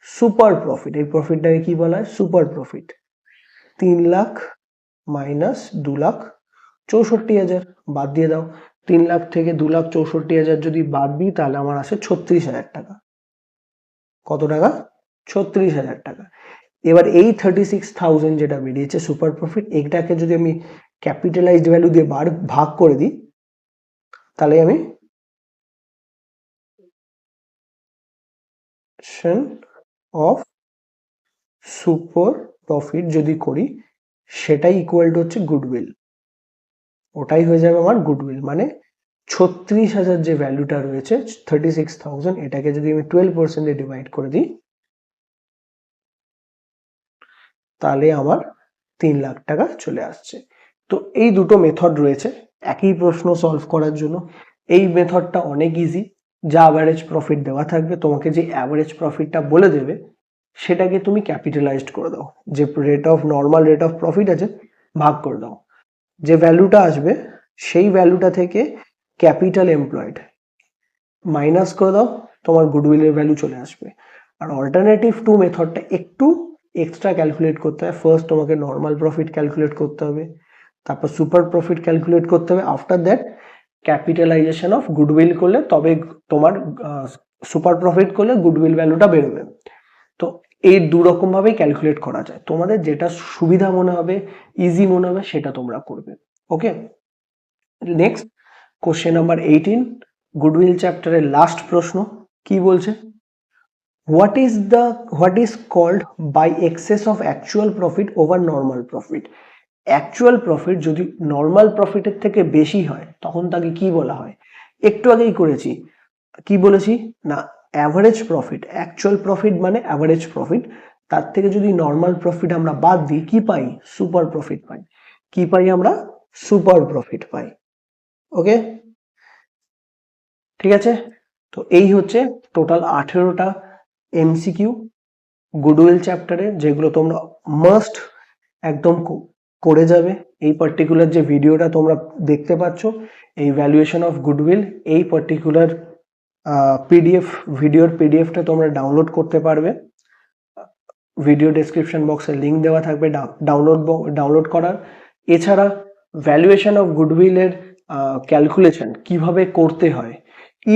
সুপার প্রফিট। এই প্রফিটটাকে কি বলা হয়? Super profit. 3 লাখ মাইনাস 2,64,000 বাদ দিয়ে দাও। 3 লাখ থেকে 2,64,000 যদি বাদ দিই তাহলে আমার আসে 36,000 টাকা। কত টাকা? 36,000 টাকা। এবার এই 36,000 যেটা বেরিয়েছে সুপার প্রফিট, এটাকে যদি আমি ক্যাপিটালাইজড ভ্যালু দিয়ে ভাগ করে দিই তাহলে আমি অফ সুপার প্রফিট যদি করি সেটাই ইকুয়াল টু হচ্ছে গুডউইল। ওটাই হয়ে যাবে আমার গুডউইল। মানে 36,000 যে ভ্যালুটা রয়েছে 36,000, এটাকে যদি আমি 12% দিয়ে ডিভাইড করে দিই তাহলে আমার 3 লাখ টাকা চলে আসছে। তো এই দুটো মেথড রয়েছে একই প্রশ্ন সলভ করার জন্য। এই মেথডটা অনেক ইজি। যা অ্যাভারেজ প্রফিট দেওয়া থাকবে তোমাকে যে অ্যাভারেজ প্রফিটটা বলে দেবে সেটাকে তুমি ক্যাপিটালাইজড করে দাও, যে নর্মাল রেট অফ প্রফিট আছে ভাগ করে দাও। যে ভ্যালুটা আসবে সেই ভ্যালুটা থেকে ক্যাপিটাল এমপ্লয়েড মাইনাস করে দাও, তোমার গুডউইলের ভ্যালু চলে আসবে। আর অল্টারনেটিভ টু মেথডটা একটু এক্সট্রা ক্যালকুলেট করতে হয়। ফার্স্ট তোমাকে নর্মাল প্রফিট ক্যালকুলেট করতে হবে, তারপর সুপার প্রফিট ক্যালকুলেট করতে হবে, after that capitalisation of goodwill করলে তবে তোমার সুপার প্রফিট করলে গুডউইল ভ্যালুটা বেরোবে। তো এই দুরকম ভাবেই ক্যালকুলেট করা যায়। তোমাদের যেটা সুবিধা মনে হবে, ইজি মনে হবে সেটা তোমরা করবে। ওকে, নেক্সট কোশ্চেন নাম্বার 18, গুডউইল চ্যাপ্টারের লাস্ট প্রশ্ন। কি বলছে? What is called by excess of actual profit over normal profit? Actual profit যদি নর্মাল প্রফিটের থেকে বেশি হয় তখন তাকে কি বলা হয়? একটু আগেই করেছি, কি বলেছি না, অ্যাভারেজ প্রফিট। অ্যাকচুয়াল প্রফিট মানে অ্যাভারেজ প্রফিট, তার থেকে যদি নর্মাল প্রফিট আমরা বাদ দিই কি পাই? সুপার প্রফিট পাই। কি পাই আমরা? সুপার প্রফিট পাই। ওকে, ঠিক আছে। তো এই হচ্ছে টোটাল 18টা এমসিকিউ গুডউইল চ্যাপ্টারে, যেগুলো তোমরা মাস্ট একদম করে যাবে। এই পার্টিকুলার যে ভিডিওটা তোমরা দেখতে পাচ্ছ, এই ভ্যালুয়েশন অফ গুডউইল, এই পার্টিকুলার পিডিএফটা তোমরা ডাউনলোড করতে পারবে। ভিডিও ডেসক্রিপশন বক্সে লিঙ্ক দেওয়া থাকবে ডাউনলোড করার। এছাড়া ভ্যালুয়েশন অফ গুডউইলের ক্যালকুলেশন কিভাবে করতে হয়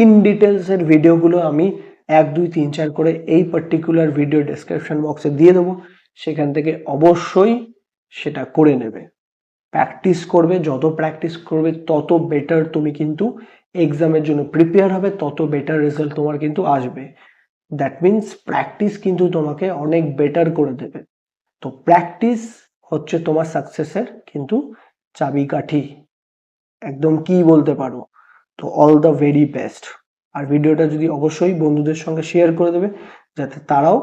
ইন ডিটেলসের ভিডিওগুলো আমি 1, 2, 3, 4 করে এই পার্টিকুলার ভিডিও ডেসক্রিপশন বক্সে দিয়ে দেবো। সেখান থেকে অবশ্যই সেটা করে নেবে, প্র্যাকটিস করবে। যত প্র্যাকটিস করবে তত বেটার তুমি কিন্তু এক্সামের জন্য প্রিপেয়ার হবে, তত বেটার রেজাল্ট তোমার কিন্তু আসবে। দ্যাট মিনস প্র্যাকটিস কিন্তু তোমাকে অনেক বেটার করে দেবে। তো প্র্যাকটিস হচ্ছে তোমার সাকসেসের কিন্তু চাবিকাঠি, একদম কি বলতে পারো। তো অল দ্য ভেরি বেস্ট। আর ভিডিওটা যদি অবশ্যই বন্ধুদের সঙ্গে শেয়ার করে দেবে যাতে তারাও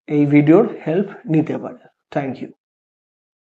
এই ভিডিওর হেল্প নিতে পারে। Thank you.